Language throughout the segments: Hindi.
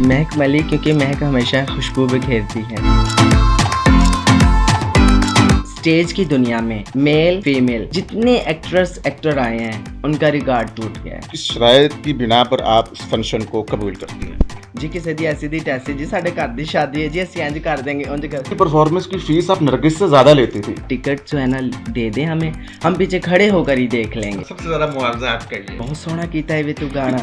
महक मलिक, क्योंकि महक हमेशा खुशबू बिखेरती है। स्टेज की दुनिया में मेल फीमेल जितने एक्टर आए हैं उनका रिकॉर्ड टूट गया है। किस शरायत की बिना पर आप इस फंक्शन को कबूल करती हैं? जी ਕਿਸੇ ਦੀ ऐसी दी टैसी जी साढ़े घर दी शादी है जी, ਅਸੀਂ इंज कर देंगे उंज कर। परफॉर्मेंस की फीस आप नरगिस से ज्यादा लेती थी। टिकट जो है ना दे दे हमें, हम पीछे खड़े होकर ही देख लेंगे। सबसे ज्यादा मुआवजा आपका ही है। बहुत सोहना कीता है वे तू गाना।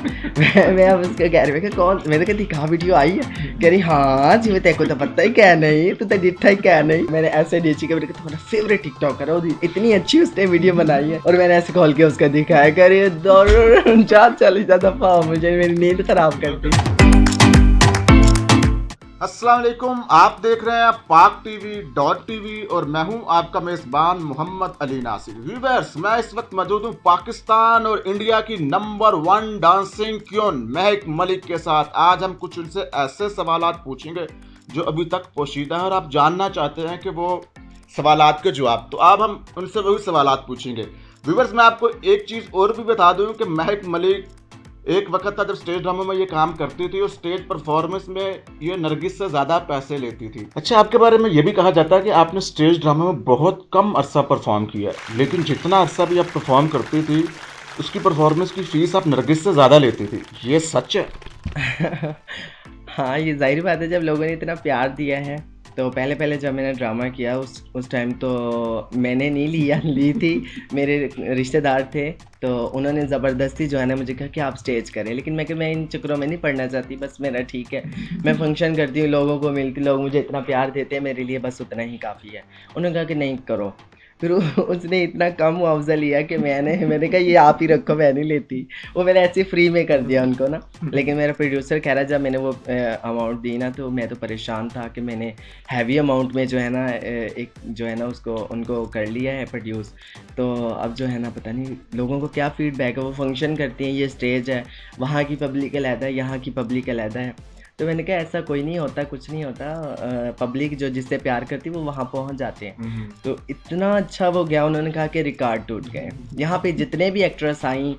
मैं अब उसको कह रही हूँ कौन, मैंने कहा दिखा वीडियो आई है, कह रही हाँ जी मैं तेरे को तो पता ही क्या नहीं, तू तो डिठा ही क्या नहीं। मैंने ऐसे नीचे के मेरे तुम्हारा फेवरेट टिकटॉकर है, इतनी अच्छी उसने वीडियो बनाई है, और मैंने ऐसे खोल के उसका दिखाया, कह रही दौड़ जा चली जा दफा, मुझे मेरी नींद खराब कर दी। अस्सलाम वालेकुम, आप देख रहे हैं पाक टीवी और मैं हूं आपका मेज़बान मोहम्मद अली नासिर। व्यूअर्स, मैं इस वक्त मौजूद हूं पाकिस्तान और इंडिया की नंबर 1 डांसिंग क्वीन महक मलिक के साथ। आज हम कुछ उनसे ऐसे सवालात पूछेंगे जो अभी तक पोशीदा है और आप जानना चाहते हैं कि वो सवालात के जवाब, तो अब हम उनसे वही सवालात पूछेंगे। व्यूअर्स, मैं आपको एक चीज़ और भी बता दूं कि महक मलिक एक वक्त था जब स्टेज ड्रामा में ये काम करती थी और स्टेज परफॉर्मेंस में ये नरगिस से ज़्यादा पैसे लेती थी। अच्छा, आपके बारे में ये भी कहा जाता है कि आपने स्टेज ड्रामा में बहुत कम अरसा परफॉर्म किया, लेकिन जितना अरसा भी आप परफॉर्म करती थी उसकी परफॉर्मेंस की फ़ीस आप नरगिस से ज़्यादा लेती थी। ये सच है? हाँ, ये जाहिर बात है, जब लोगों ने इतना प्यार दिया है तो पहले जब मैंने ड्रामा किया उस टाइम तो मैंने नहीं ली थी, मेरे रिश्तेदार थे, तो उन्होंने ज़बरदस्ती जो है ना मुझे कहा कि आप स्टेज करें, लेकिन मैं इन चक्रों में नहीं पढ़ना चाहती, बस मेरा ठीक है, मैं फंक्शन करती हूँ, लोगों को मिलती, लोग मुझे इतना प्यार देते हैं, मेरे लिए बस उतना ही काफ़ी है। उन्होंने कहा कि नहीं करो, फिर उसने इतना कम मुआवजा लिया कि मैंने कहा ये आप ही रखो, मैं नहीं लेती। वो मैंने ऐसे फ्री में कर दिया उनको ना, लेकिन मेरा प्रोड्यूसर कह रहा जब मैंने वो अमाउंट दी ना तो मैं तो परेशान था कि मैंने हैवी अमाउंट में जो है ना एक जो है ना उसको उनको कर लिया है प्रोड्यूस, तो अब जो है ना पता नहीं लोगों को क्या फीडबैक है। वो फंक्शन करती हैं, ये स्टेज है, वहाँ की पब्लिक अलहदा है, यहाँ की पब्लिक अलहदा है, तो मैंने कहा ऐसा कोई नहीं होता, कुछ नहीं होता, पब्लिक जो जिससे प्यार करती है वो वहाँ पहुँच जाते हैं। तो इतना अच्छा वो गया, उन्होंने कहा कि रिकॉर्ड टूट गए। यहाँ पे जितने भी एक्ट्रेस आई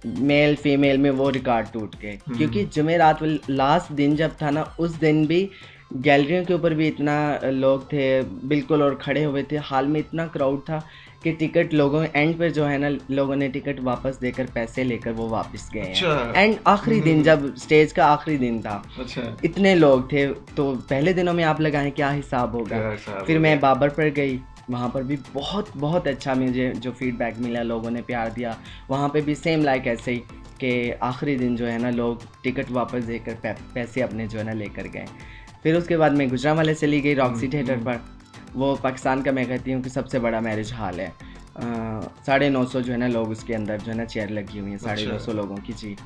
मेल फीमेल में वो रिकॉर्ड टूट गए, क्योंकि जुमेरात लास्ट दिन जब था ना उस दिन भी गैलरियों के ऊपर भी इतना लोग थे बिल्कुल और खड़े हुए थे, हाल में इतना क्राउड था कि टिकट लोगों एंड पर जो है ना लोगों ने टिकट वापस देकर पैसे लेकर वो वापस गए हैं। एंड आखिरी दिन जब स्टेज का आखिरी दिन था, इतने लोग थे, तो पहले दिनों में आप लगाएं क्या हिसाब होगा। फिर मैं बाबर पर गई, वहाँ पर भी बहुत अच्छा मुझे जो फीडबैक मिला, लोगों ने प्यार दिया। वहाँ पे भी सेम लाइक ऐसे ही कि आखिरी दिन जो है ना लोग टिकट वापस देकर पैसे अपने जो है ना लेकर गए। फिर उसके बाद मैं गुजरांवाले चली गई रॉक्सी थिएटर पर, वो पाकिस्तान का मैं कहती हूँ कि सबसे बड़ा मैरिज हॉल है। 950 जो है ना लोग उसके अंदर जो है ना चेयर लगी हुई हैं, 950 लोगों की जी।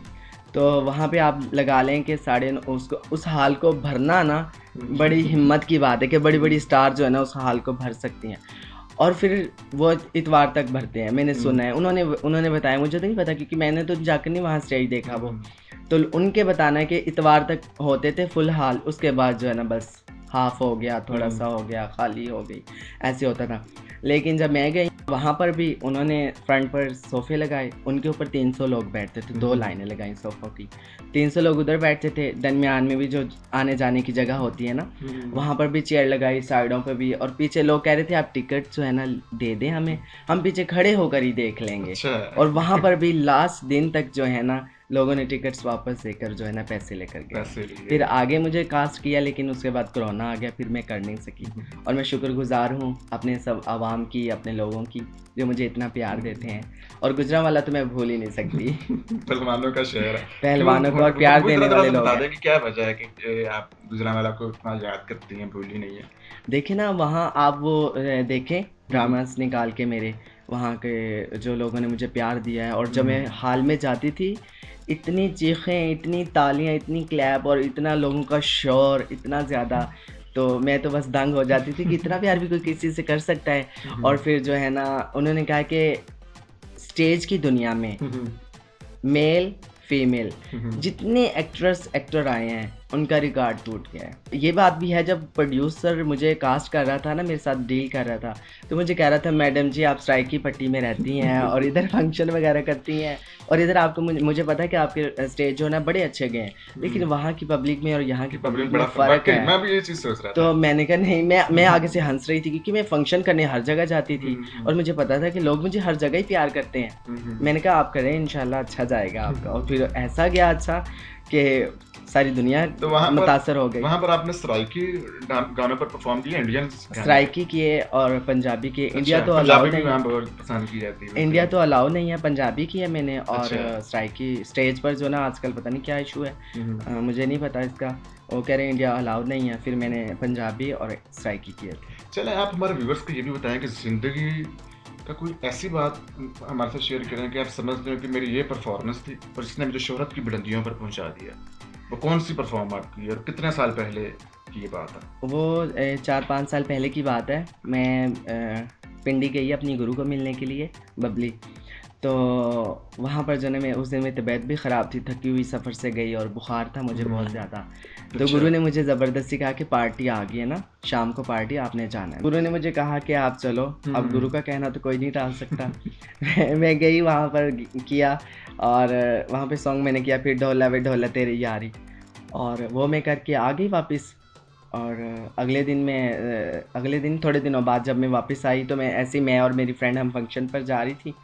तो वहाँ पे आप लगा लें कि उस हाल को भरना ना बड़ी हिम्मत की बात है कि बड़ी स्टार जो है ना उस हाल को भर सकती हैं, और फिर वो इतवार तक भरते हैं, मैंने सुना है। उन्होंने बताया, मुझे तो नहीं पता क्योंकि मैंने तो जाकर नहीं वहाँ स्टेज देखा वो, तो उनके बताना है कि इतवार तक होते थे फुल हाल, उसके बाद जो है ना बस हाफ हो गया, थोड़ा सा हो गया, खाली हो गई, ऐसे होता था। लेकिन जब मैं गई वहाँ पर भी उन्होंने फ्रंट पर सोफ़े लगाए, उनके ऊपर 300 लोग बैठते थे, 2 लाइनें लगाई सोफ़ों की, 300 लोग उधर बैठते थे। दरमियान में भी जो आने जाने की जगह होती है ना वहाँ पर भी चेयर लगाई, साइडों पर भी, और पीछे लोग कह रहे थे आप टिकट जो है ना दे दें हमें, हम पीछे खड़े होकर ही देख लेंगे। और वहाँ पर भी लास्ट दिन तक जो है ना लोगों ने टिकट्स वापस देकर जो है ना पैसे लेकर गए। फिर आगे मुझे कास्ट किया, लेकिन उसके बाद कोरोना आ गया, फिर मैं कर नहीं सकी। और मैं शुक्रगुजार हूँ अपने सब आवाम की, अपने लोगों की जो मुझे इतना प्यार देते हैं, और गुजरांवाला तो मैं भूल ही नहीं सकती। पहलवानों का शहर है, पहलवानों को और प्यार देने वाले लोग हैं। कि क्या वजह है कि आप गुजरांवाला को इतना याद करती हैं, भूल ही नहीं है? देखिए ना, वहाँ आप वो देखें ड्रामास निकाल के मेरे, वहाँ के जो लोगों ने मुझे प्यार दिया है, और जब मैं हाल में जाती थी इतनी चीखें, इतनी तालियां, इतनी क्लैप और इतना लोगों का शोर इतना ज़्यादा, तो मैं तो बस दंग हो जाती थी कि इतना प्यार भी कोई किसी से कर सकता है। और फिर जो है ना उन्होंने कहा कि स्टेज की दुनिया में मेल फीमेल जितने एक्टर आए हैं उनका रिकॉर्ड टूट गया है। ये बात भी है, जब प्रोड्यूसर मुझे कास्ट कर रहा था ना, मेरे साथ डील कर रहा था, तो मुझे कह रहा था मैडम जी आप स्ट्राइक की पट्टी में रहती हैं और इधर फंक्शन वगैरह करती हैं और इधर आपको मुझे पता है कि आपके स्टेज जो है ना बड़े अच्छे गए हैं, लेकिन वहाँ की पब्लिक में और यहाँ की पब्लिक में बड़ा फ़र्क है। मैं भी ये चीज सोच रहा था। तो मैंने कहा नहीं, मैं आगे से हंस रही थी क्योंकि मैं फंक्शन करने हर जगह जाती थी और मुझे पता था कि लोग मुझे हर जगह ही प्यार करते हैं। मैंने कहा आप करें, इंशाल्लाह अच्छा जाएगा आपका। और फिर ऐसा गया अच्छा कि सारी दुनिया तो वहाँ मुतासर हो गई। वहाँ पर आपने सराइकी गानों पर परफॉर्म किए, इंडियन सराइकी किए और पंजाबी किए। इंडिया तो पंजाबी अलाउ भी वहाँ नहीं, बहुत पसंद की जाती है। इंडिया तो अलाउ नहीं है। पंजाबी किया मैंने और अच्छा। सराइकी स्टेज पर जो ना आजकल पता नहीं क्या इशू है, मुझे नहीं पता इसका, वो कह रहे हैं इंडिया अलाउ नहीं है। फिर मैंने पंजाबी और सराइकी किए थे। चलें आप हमारे व्यूवर्स को ये भी बताएं कि ज़िंदगी का कोई ऐसी बात हमारे साथ शेयर करें कि आप समझते हो कि मेरी ये परफॉर्मेंस थी और जिसने मुझे शोहरत की बुलंदियों पर पहुंचा दिया। वो कौन सी परफॉर्म आपकी और कितने साल पहले की ये बात है? वो 4-5 साल पहले की बात है। मैं पिंडी गई अपनी गुरु को मिलने के लिए, बबली। तो वहाँ पर जो है मैं उस दिन मेरी तबीयत भी ख़राब थी, थकी हुई सफ़र से गई और बुखार था मुझे बहुत ज़्यादा। तो अच्छा। गुरु ने मुझे ज़बरदस्ती कहा कि पार्टी आ गई है ना, शाम को पार्टी आपने जाना है। गुरु ने मुझे कहा कि आप चलो। अब गुरु का कहना तो कोई नहीं टाल सकता। मैं गई वहाँ पर, किया और वहाँ पे सॉन्ग मैंने किया, फिर ढोला वे ढोला तेरी यारी, और वो मैं करके आ गई वापस। और अगले दिन थोड़े दिनों बाद जब मैं वापस आई तो मैं और मेरी फ्रेंड हम फंक्शन पर जा रही थी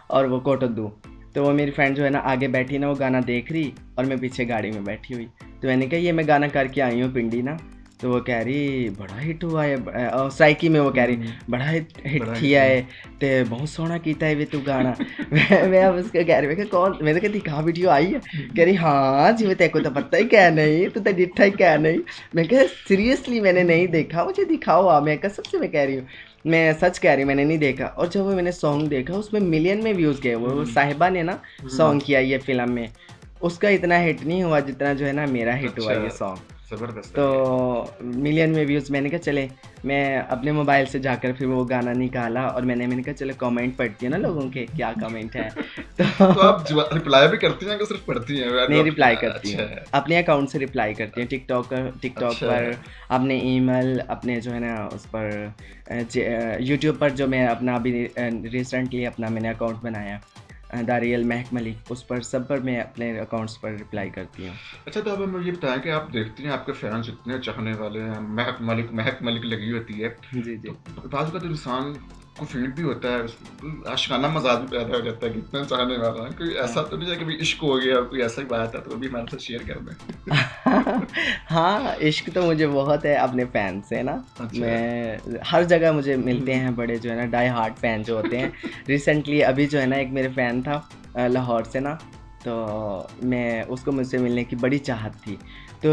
और वो कोटोदू। तो वो मेरी फ्रेंड जो है ना आगे बैठी ना, वो गाना देख रही और मैं पीछे गाड़ी में बैठी हुई। तो मैंने कहा ये मैं गाना करके आई हूँ पिंडी ना। तो वो कह रही बड़ा हिट हुआ है, सराइकी में वो कह रही बड़ा हिट किया है, ते बहुत सोहना कीता है वे तू गाना। मैं अब उसको कह रही, मैं कौन, मैंने कहा दिखा वीडियो आई है? कह रही हाँ जी, मैं तेरे को तो पता ही क्या नहीं, तू तो डिठा ही क्या नहीं। मैं कहा सीरियसली मैंने नहीं देखा, मुझे दिखाओ आप। मैं कसम से मैं कह रही हूँ, मैं सच कह रही, मैंने नहीं देखा। और जब वो मैंने सॉन्ग देखा उसमें मिलियन में व्यूज़ गए। वो साहिबा ने ना सॉन्ग किया ये फिल्म में, उसका इतना हिट नहीं हुआ जितना जो है ना मेरा हिट हुआ ये सॉन्ग। ज़बरदस्त। तो मिलियन में व्यूज़। मैंने कहा चले, मैं अपने मोबाइल से जाकर फिर वो गाना निकाला और मैंने कहा चलो कमेंट पढ़ती है ना लोगों के क्या कमेंट है। तो आप रिप्लाई भी करती हैं कि सिर्फ पढ़ती हैं? नहीं, रिप्लाई करती हूँ। अच्छा। अपने अकाउंट से रिप्लाई करती हैं, टिकटॉक अच्छा। पर, अपने ईमेल, अपने जो है ना उस पर, यूट्यूब पर जो मैं अपना अभी रिसेंटली अपना मैंने अकाउंट बनाया द रियल महक मलिक, उस पर सब पर मैं अपने अकाउंट्स पर रिप्लाई करती हूँ। अच्छा, तो अब हमें ये बताएं कि आप देखती हैं आपके फैंस इतने चाहने वाले हैं, महक मलिक लगी होती है, जी जी। तो बाज़ का तो इंसान को फील भी होता है, आशिकाना मजाज भी पैदा हो जाता है कि इतने चाहने वाला है। कोई ऐसा तो नहीं है कि भाई इश्क हो गया, कोई ऐसा ही बात है तो वो भी हमारे साथ शेयर कर दें। हाँ, इश्क तो मुझे बहुत है अपने फैन से ना। अच्छा। मैं हर जगह मुझे मिलते हैं बड़े जो है ना डाई हार्ट फैन जो होते हैं। रिसेंटली अभी जो है ना एक मेरे फ़ैन था लाहौर से ना, तो मैं उसको मुझसे मिलने की बड़ी चाहत थी। तो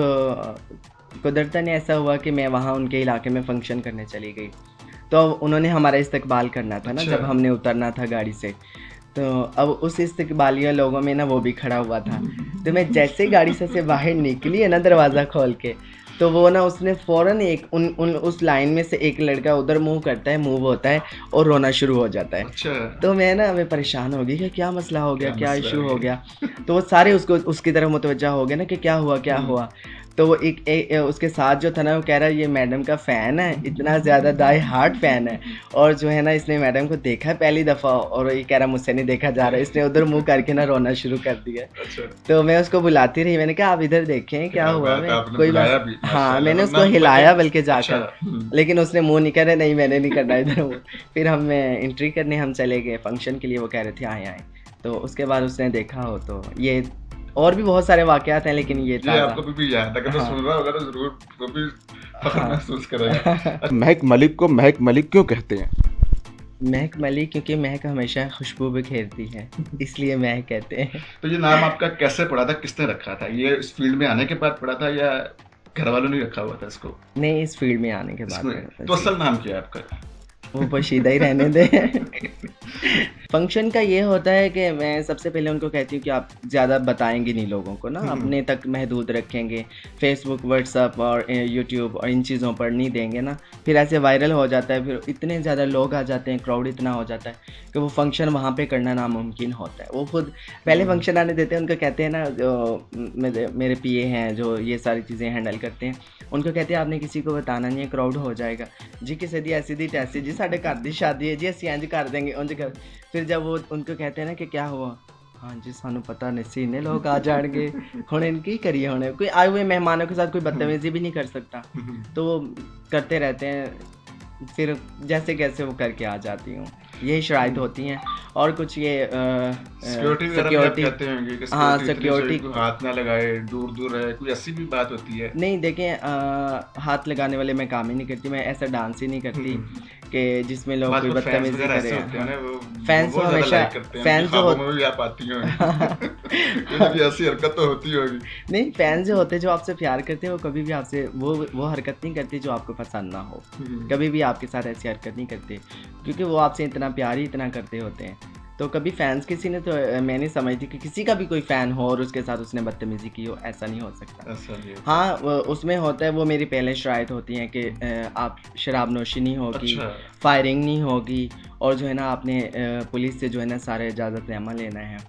कुदरतन ऐसा हुआ कि मैं वहाँ उनके इलाके में फ़ंक्शन करने चली गई। तो उन्होंने हमारा इस्तकबाल करना था ना, अच्छा। जब हमने उतरना था गाड़ी से। तो अब उस इस्तकबालिया लोगों में ना वो भी खड़ा हुआ था। तो मैं जैसे ही गाड़ी से बाहर निकली है ना दरवाज़ा खोल के, तो वो ना उसने फ़ौरन एक उस लाइन में से एक लड़का उधर मूव करता है, मूव होता है और रोना शुरू हो जाता है। अच्छा। तो मैं परेशान हो गई कि क्या मसला हो गया, क्या मसला इशू हो हो गया। तो वो सारे उसकी तरफ मुतवज्जा हो गए ना कि क्या हुआ। तो वो उसके साथ जो था ना वो कह रहा है ये मैडम का फ़ैन है, इतना ज़्यादा डाई हार्ट फ़ैन है, और जो है ना इसने मैडम को देखा है पहली दफ़ा और ये कह रहा मुझसे नहीं देखा जा रहा। इसने उधर मुँह करके ना रोना शुरू कर दिया। अच्छा। तो मैं उसको बुलाती रही, मैंने कहा आप इधर देखें क्या हुआ। मैं कोई बुलाया बात, भी, हाँ माशाल्लाह, मैंने उसको वरना हिलाया पता- बल्कि अच्छा। जाकर, लेकिन उसने मुँह नहीं करे, नहीं मैंने नहीं करना इधर मुँह। फिर हम एंट्री करने हम चले गए फंक्शन के लिए, वो कह रहे थे आए। तो उसके बाद उसने देखा हो। तो ये और भी बहुत सारे वाक़यात हैं, लेकिन ये था। आपको भी याद है, अगर तो हाँ। सुन रहा होगा तो जरूर वो भी फख्र हाँ। महसूस करेगा। महक मलिक को महक मलिक क्यों कहते हैं? महक मलिक क्योंकि महक हमेशा खुशबू बिखेरती है, इसलिए महक कहते हैं। तो ये नाम आपका कैसे पड़ा था, किसने रखा था? ये इस फील्ड में आने के बाद पड़ा था या घर वालों ने रखा हुआ था इसको? नहीं, इस फील्ड में आने के बाद। तो असल नाम क्या है आपका? वो पोशीदा ही रहने दे। फंक्शन का ये होता है कि मैं सबसे पहले उनको कहती हूँ कि आप ज़्यादा बताएंगे नहीं लोगों को ना, अपने तक महदूद रखेंगे। फेसबुक, व्हाट्सअप और यूट्यूब और इन चीज़ों पर नहीं देंगे ना, फिर ऐसे वायरल हो जाता है, फिर इतने ज़्यादा लोग आ जाते हैं, क्राउड इतना हो जाता है कि वो फंक्शन वहाँ पे करना नामुमकिन होता है। वो खुद पहले फंक्शन आने देते हैं, उनको कहते हैं ना, जो मेरे पीए हैं जो ये सारी चीज़ें हैंडल करते हैं, उनको कहते हैं आपने किसी को बताना नहीं है, क्राउड हो जाएगा जी, किसी दी ऐसी दी तैसी जी, साढ़े घर दी शादी है जी, असी इंज कर देंगे उंज कर। फिर जब वो उनको कहते हैं ना कि क्या हुआ, हाँ जी सानू पता नहीं सी, इन्ने लोग आ जाएंगे, हुण इनकी करिए, हुण कोई आए हुए मेहमानों के साथ कोई बदतमीजी भी नहीं कर सकता, तो वो करते रहते हैं। फिर जैसे कैसे वो करके आ जाती हूँ, यही शराइत होती हैं। और कुछ ये सिक्योरिटी कहते होंगे कि हाँ सिक्योरिटी सिक्योरिटी हाथ ना लगाए, दूर दूर रहे, कोई ऐसी भी बात होती है? नहीं, देखें हाथ लगाने वाले मैं काम ही नहीं करती, मैं ऐसा डांस ही नहीं करती कि जिसमें लोग कोई बदतमीजी करे। फैंस तो हमेशा फैंस जो भी आप आती होंगी ऐसी हरकत तो होती होगी। नहीं, फैंस जो होते हैं, जो आपसे प्यार करते हैं, वो कभी भी आपसे वो हरकत नहीं करती जो आपको पसंद ना हो, कभी भी आपके साथ ऐसी हरकत नहीं करते, क्योंकि वो आपसे इतना प्यार ही इतना करते होते हैं। तो कभी फैंस किसी ने, तो मैं नहीं समझती कि किसी का भी कोई फ़ैन हो और उसके साथ उसने बदतमीज़ी की हो, ऐसा नहीं हो सकता। ऐसा नहीं होता। हाँ, उसमें होता है, वो मेरी पहले शराइत होती हैं कि आप शराब नोशी नहीं होगी, अच्छा। फायरिंग नहीं होगी, और जो है ना आपने पुलिस से जो है ना सारे इजाज़तनामा लेना है,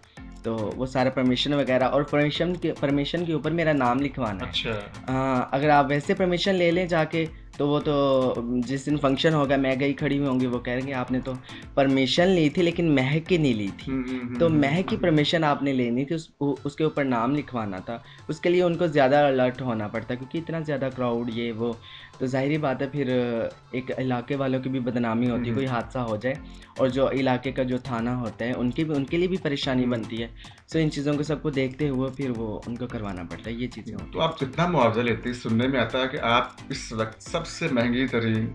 तो वो सारा परमिशन वगैरह, और परमिशन के ऊपर मेरा नाम लिखवाना है। अच्छा। अगर आप वैसे परमिशन ले लें जाके, तो वो तो जिस दिन फंक्शन होगा मैं गई खड़ी हुई होंगी, वो कहेंगे आपने तो परमिशन ली थी लेकिन महक की नहीं ली थी, तो महक की परमिशन आपने लेनी थी, उसके ऊपर नाम लिखवाना था। उसके लिए उनको ज़्यादा अलर्ट होना पड़ता है, क्योंकि इतना ज़्यादा क्राउड ये वो, तो ज़ाहिरी बात है फिर एक इलाके वालों की भी बदनामी होती है, कोई हादसा हो जाए, और जो इलाके का जो थाना होता है उनके लिए भी परेशानी बनती है। सो इन चीज़ों को सबको देखते हुए फिर वो उनको करवाना पड़ता है, ये चीज़ें होती हैं। तो आप कितना मुआवजा लेते हैं? सुनने में आता है कि आप इस वक्त सबसे महंगी तरीन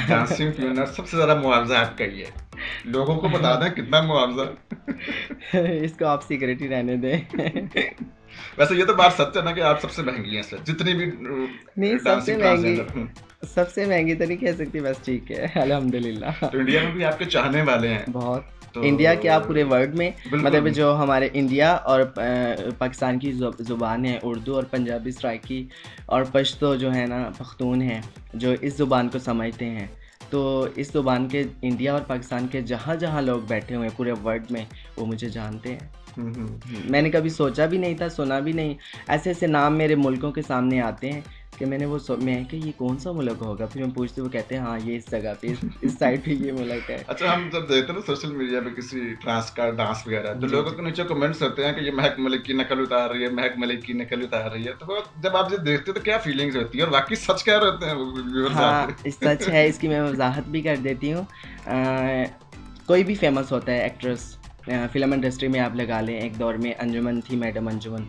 डांसिंग क्वीन, सबसे ज़्यादा मुआवजा आपका ही है। लोगों को बता दें कितना मुआवजा? इसको आप सीक्रेट ही रहने दें। वैसे ये तो बात सच है ना कि आप सबसे महंगी हैं सर, जितनी भी नहीं, डांसिंग सबसे महंगी तो नहीं कह सकती, बस ठीक है, अल्हम्दुलिल्लाह। तो इंडिया में भी आपके चाहने वाले हैं बहुत, तो इंडिया क्या पूरे वर्ल्ड में, बिल्कुल। मतलब जो हमारे इंडिया और पाकिस्तान की ज़ुबान है उर्दू और पंजाबी, सराइकी और पश्तो जो है ना, पख्तून है, जो इस ज़ुबान को समझते हैं, तो इस ज़ुबान के इंडिया और पाकिस्तान के जहाँ जहाँ लोग बैठे हुए हैं पूरे वर्ल्ड में, वो मुझे जानते हैं। मैंने कभी सोचा भी नहीं था, सुना भी नहीं, ऐसे ऐसे नाम मेरे मुल्कों के सामने आते हैं कि मैंने मैं कि ये कौन सा मुल्क होगा, फिर मैं पूछती, वो कहते हैं हाँ ये इस जगह पे, इस साइड पे ये मुल्क है। अच्छा, हम जब देखते हैं ना सोशल मीडिया पे किसी ट्रांस का डांस वगैरह, तो लोगों के नीचे कमेंट्स होते हैं कि ये महक मलिक की नकल उतार रही है, महक मलिक की नकल उतार रही है, तो वो जब आप ये देखते हो तो क्या फीलिंग्स होती है, और वाकई सच क्या रहते हैं व्यूअर्स? हाँ, सच है, इसकी मैं वजाहत भी कर देती हूँ। कोई भी फेमस होता है एक्ट्रेस, फिल्म इंडस्ट्री में आप लगा लें, एक दौर में अंजुमन थी, मैडम अंजुमन,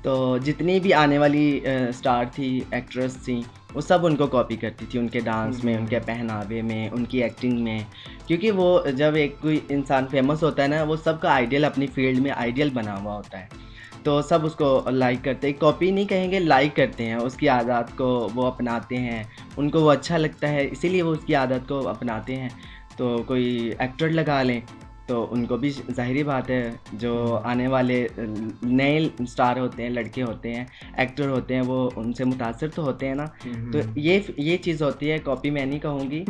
तो जितनी भी आने वाली स्टार थी, एक्ट्रेस थी, वो सब उनको कॉपी करती थी, उनके डांस में, उनके पहनावे में, उनकी एक्टिंग में, क्योंकि वो जब एक कोई इंसान फेमस होता है ना, वो सबका आइडियल अपनी फील्ड में आइडियल बना हुआ होता है, तो सब उसको लाइक करते हैं, कॉपी नहीं कहेंगे, लाइक करते हैं, उसकी आदत को वो अपनाते हैं, उनको वो अच्छा लगता है, इसीलिए वो उसकी आदत को अपनाते हैं। तो कोई एक्टर लगा लें, तो उनको भी ज़ाहिरी बात है, जो आने वाले नए स्टार होते हैं, लड़के होते हैं, एक्टर होते हैं, वो उनसे मुतासर तो होते हैं ना, तो ये चीज़ होती है। कॉपी मैं नहीं कहूँगी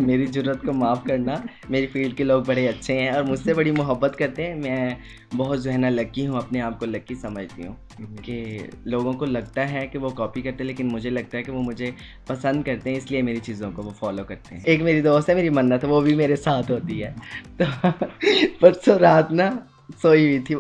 मेरी ज़रूरत को माफ़ करना, मेरी फील्ड के लोग बड़े अच्छे हैं और मुझसे बड़ी मोहब्बत करते हैं, मैं बहुत जो है ना लकी हूँ, अपने आप को लकी समझती हूँ कि लोगों को लगता है कि वो कॉपी करते हैं, लेकिन मुझे लगता है कि वो मुझे पसंद करते हैं, इसलिए मेरी चीज़ों को वो फॉलो करते हैं। एक मेरी दोस्त है, मेरी मन्नत, वो भी मेरे साथ होती है, तो परसों रात ना सोई हुई थी,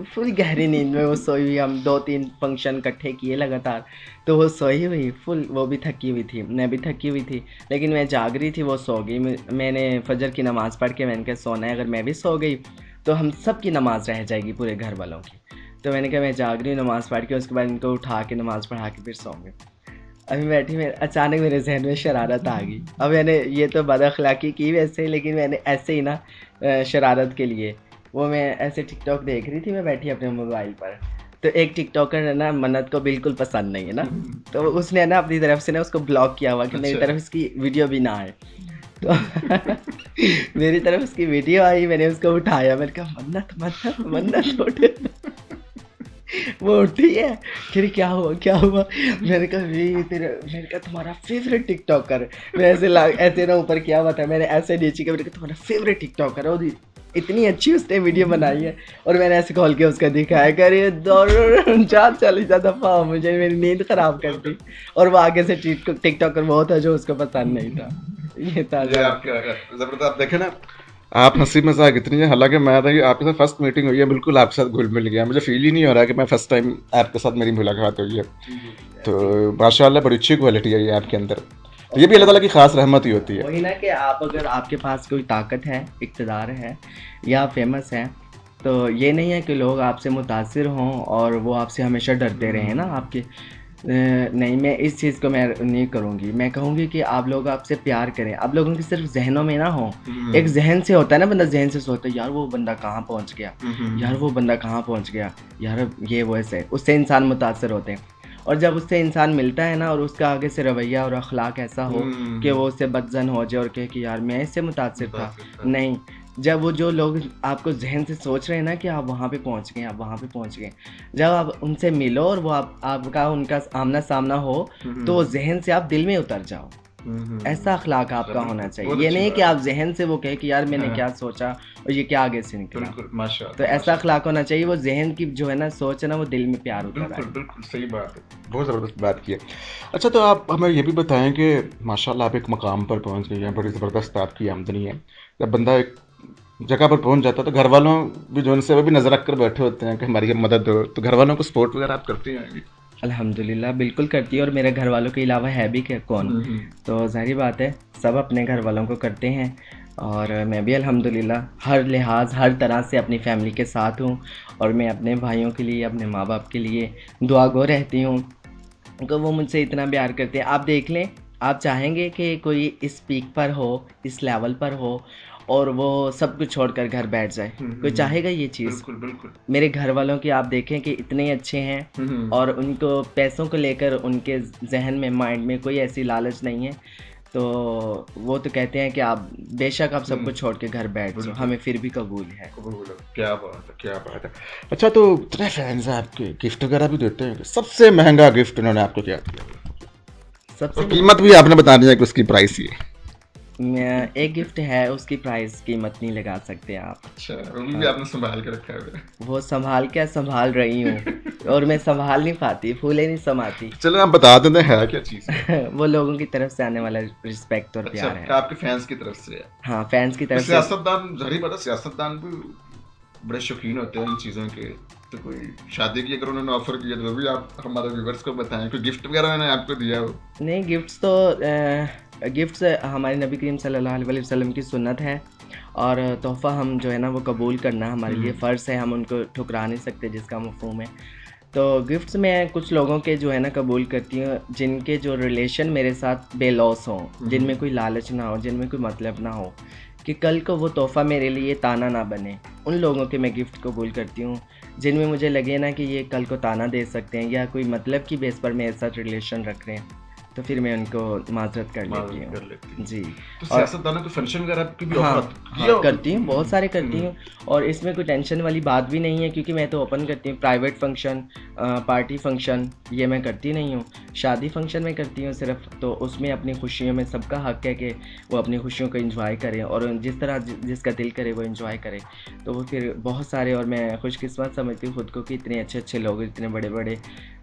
फुल गहरी नींद में वो सोई हुई, हम 2-3 फंक्शन इकट्ठे किए लगातार, तो वो सोई हुई फुल, वो भी थकी हुई थी, मैं भी थकी हुई थी, लेकिन मैं जाग रही थी, वो सो गई। मैंने फजर की नमाज़ पढ़ के मैंने कहा सोना है, अगर मैं भी सो गई तो हम सब की नमाज़ रह जाएगी, पूरे घर वालों की। तो मैंने कहा मैं जाग रही हूँ, नमाज़ पढ़ के उसके बाद इनको उठा के नमाज़ पढ़ा के फिर सोऊंगी। अभी बैठी में अचानक मेरे जहन में शरारत आ गई। अब मैंने ये तो बदअखलाक़ी की वैसे, लेकिन मैंने ऐसे ही ना शरारत के लिए, वो मैं ऐसे टिकटॉक देख रही थी, मैं बैठी अपने मोबाइल पर, तो एक टिकटॉकर है ना, मन्नत को बिल्कुल पसंद नहीं है ना, तो उसने ना अपनी तरफ से ना उसको ब्लॉक किया हुआ कि मेरी तरफ इसकी वीडियो भी ना आए। तो मेरी तरफ उसकी वीडियो आई, मैंने उसको उठाया, मैंने कहा मन्नत मन्नत मन्नत उठ। वो उठी है, फिर क्या हुआ क्या हुआ, मैंने कहा ये तेरा, मैंने कहा तुम्हारा फेवरेट टिकटॉकर, मैं ऐसे ना ऊपर किया हुआ था, मैंने ऐसे नीचे किया, मैंने कहा तुम्हारा फेवरेट टिकटॉकर है, इतनी अच्छी उसने वीडियो बनाई है। और मैंने ऐसे खोल के उसका दिखाया, करे दौड़ जा चली जा दफा, मुझे मेरी नींद खराब कर दी। और वो आगे से टिकटॉकर वो था जो उसको पसंद नहीं था। ये था ये आपका जबरदस्त। आप देखे ना, आप हंसी मजाक इतनी है, हालांकि मैं था कि आपके साथ फर्स्ट मीटिंग हुई है, बिल्कुल आपके साथ घुल मिल गया, मुझे फील ही नहीं हो रहा कि मैं फर्स्ट टाइम आपके साथ मेरी मुलाकात हुई है। तो माशाल्लाह बड़ी अच्छी क्वालिटी है ये आपके अंदर, तो ये भी अल्लाह ताला की खास रहमत ही होती है। वही ना कि आप अगर आपके पास कोई ताकत है, इक़्तिदार है या फेमस है, तो ये नहीं है कि लोग आपसे मुतासिर हों और वो आपसे हमेशा डरते रहें ना आपके। नहीं, मैं इस चीज़ को मैं नहीं करूँगी। मैं कहूँगी कि आप लोग आपसे प्यार करें, आप लोगों के सिर्फ जहनों में ना हो। एक जहन से होता है ना, बंदा जहन से सोचता है यार वो बंदा कहाँ पहुँच गया, यार वो बंदा कहाँ पहुँच गया, यार ये वो ऐसे, उससे इंसान मुतासर होते हैं। और जब उससे इंसान मिलता है ना और उसका आगे से रवैया और अखलाक ऐसा हो कि वो उससे बदजन हो जाए और कहे कि यार मैं इससे मुतासिर था, नहीं। जब वो जो लोग आपको जहन से सोच रहे हैं ना कि आप वहाँ पे पहुँच गए, आप वहाँ पे पहुँच गए, जब आप उनसे मिलो और वो आपका उनका आमना सामना हो, तो जहन से आप दिल में उतर जाओ। ऐसा अखलाक आपका होना चाहिए। ये नहीं कि आप जहन से वो कहे कि यार मैंने क्या सोचा और ये क्या आगे से निकला। तो ऐसा अखलाक होना चाहिए, वो जहन की जो है ना सोच है ना, वो दिल में प्यार उतर आए। बिल्कुल सही बात है, बहुत ज़बरदस्त बात की है। अच्छा, तो आप हमें ये भी बताएं कि माशाल्लाह आप एक मकाम पर पहुंच गए हैं, बड़ी ज़बरदस्त आपकी आमदनी है। जब बंदा एक जगह पर पहुंच जाता है तो घर वालों भी जो उनसे वो भी नज़र रख कर बैठे होते हैं कि हमारी मदद हो, तो घर वालों को सपोर्ट वगैरह आप करती हैं? अल्हम्दुलिल्लाह बिल्कुल करती है, और मेरे घर वालों के अलावा है भी क्या कौन। तो ज़ाहिर बात है सब अपने घर वालों को करते हैं, और मैं भी अल्हम्दुलिल्लाह हर लिहाज हर तरह से अपनी फैमिली के साथ हूँ। और मैं अपने भाइयों के लिए, अपने माँ बाप के लिए दुआगो रहती हूँ, तो वो मुझसे इतना प्यार करते हैं। आप देख लें, आप चाहेंगे कि कोई इस पीक पर हो, इस लेवल पर हो और वो सब कुछ छोड़कर घर बैठ जाए? कोई चाहेगा ये चीज़? बिल्कुल बिल्कुल। मेरे घर वालों की आप देखें कि इतने अच्छे हैं, और उनको पैसों को लेकर उनके जहन में, माइंड में कोई ऐसी लालच नहीं है। तो वो तो कहते हैं कि आप बेशक आप सब कुछ छोड़ के घर बैठ जाओ, हमें फिर भी कबूल है। क्या बात है, क्या बात है। अच्छा, तो इतने फैंस हैं आपके, गिफ्ट वगैरह भी देते हैं, सबसे महंगा गिफ्ट उन्होंने आपको क्या दिया? सबसे और कीमत भी आपने बतानी है कि उसकी प्राइस ही है। एक गिफ्ट है, उसकी प्राइस कीमत नहीं लगा सकते आप। अच्छा, वो भी आपने संभाल के रखा है? वो संभाल रही हूँ और मैं संभाल नहीं पाती, फूले नहीं समाती। चलो आप बता देते हैं क्या चीज़ है? वो लोगों की तरफ से आने वाला रिस्पेक्ट और प्यार है। आपके फैंस की तरफ से है? हाँ, फैंस की तरफ से। सियासतदान, जाहिर बात है सियासतदान भी बड़े शौकीन होते हैं इन चीज़ों के, तो कोई शादी की अगर उन्होंने ऑफर किया तो भी आप हमारे व्यूअर्स को बताएं, कोई गिफ्ट वगैरह उन्होंने आपको दिया हो? नहीं, गिफ्ट्स तो गिफ्ट्स हमारे नबी करीम सल्लल्लाहु अलैहि वसल्लम की सुन्नत है, और तोहफ़ा हम जो है ना वो कबूल करना हमारे लिए फ़र्ज़ है, हम उनको ठुकरा नहीं सकते, जिसका मफ़हूम है। तो गिफ्ट्स में कुछ लोगों के जो है ना कबूल करती हूँ, जिनके जो रिलेशन मेरे साथ बेलौस हों, जिनमें कोई लालच ना हो, जिनमें कोई मतलब ना हो, कि कल को वो तोहफ़ा मेरे लिए ताना ना बने। उन लोगों के मैं गिफ्ट कबूल करती हूँ जिनमें मुझे लगे ना कि ये कल को ताना दे सकते हैं या कोई मतलब की बेस पर मेरे साथ रिलेशन रख रहे हैं, तो फिर मैं उनको माजरत कर लेती हूँ जी। तो सियासतदानों के फंक्शन वगैरह की भी हाँ, ऑफर करती हूँ, बहुत सारे करती हूँ, और इसमें कोई टेंशन वाली बात भी नहीं है, क्योंकि मैं तो ओपन करती हूँ। प्राइवेट फंक्शन, पार्टी फंक्शन ये मैं करती नहीं हूँ, शादी फंक्शन में करती हूँ सिर्फ। तो उसमें अपनी खुशियों में सबका हक है कि वो अपनी खुशियों को एंजॉय करें, और जिस तरह जिसका दिल करे वो एंजॉय करे। तो वो फिर बहुत सारे, और मैं खुशकिस्मत समझती हूँ खुद को कि इतने अच्छे अच्छे लोग, इतने बड़े बड़े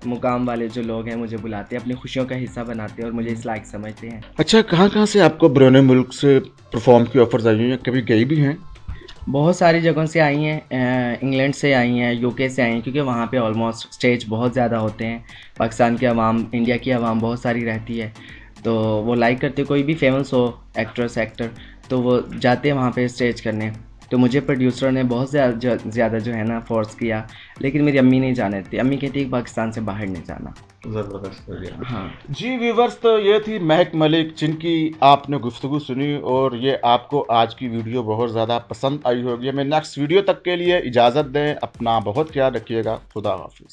मुकाम वाले जो लोग हैं मुझे बुलाते हैं, अपनी खुशियों का हिस्सा बनाते हैं और मुझे इस लायक समझते हैं। अच्छा, कहाँ से आपको बैरून मुल्क से परफॉर्म की ऑफर्स आई हैं, कभी गई भी हैं? बहुत सारी जगहों से आई हैं, इंग्लैंड से आई हैं, यूके से आई हैं, क्योंकि वहाँ पे ऑलमोस्ट स्टेज बहुत ज़्यादा होते हैं। पाकिस्तान की आवाम, इंडिया की आवाम बहुत सारी रहती है, तो वो लाइक करते, कोई भी फेमस हो एक्टर, तो वो जाते हैं वहाँ पे स्टेज करने। तो मुझे प्रोड्यूसर ने बहुत ज़्यादा जो है ना फोर्स किया, लेकिन मेरी अम्मी नहीं जाने देती। अम्मी कहती है पाकिस्तान से बाहर नहीं जाना। ज़बरदस्त हो गया। हाँ जी व्यूवर्स, तो ये थी महक मलिक, जिनकी आपने गुफ्तगू सुनी, और ये आपको आज की वीडियो बहुत ज़्यादा पसंद आई होगी। हमें नेक्स्ट वीडियो तक के लिए इजाज़त दें, अपना बहुत ख्याल रखिएगा, खुदा हाफिज़।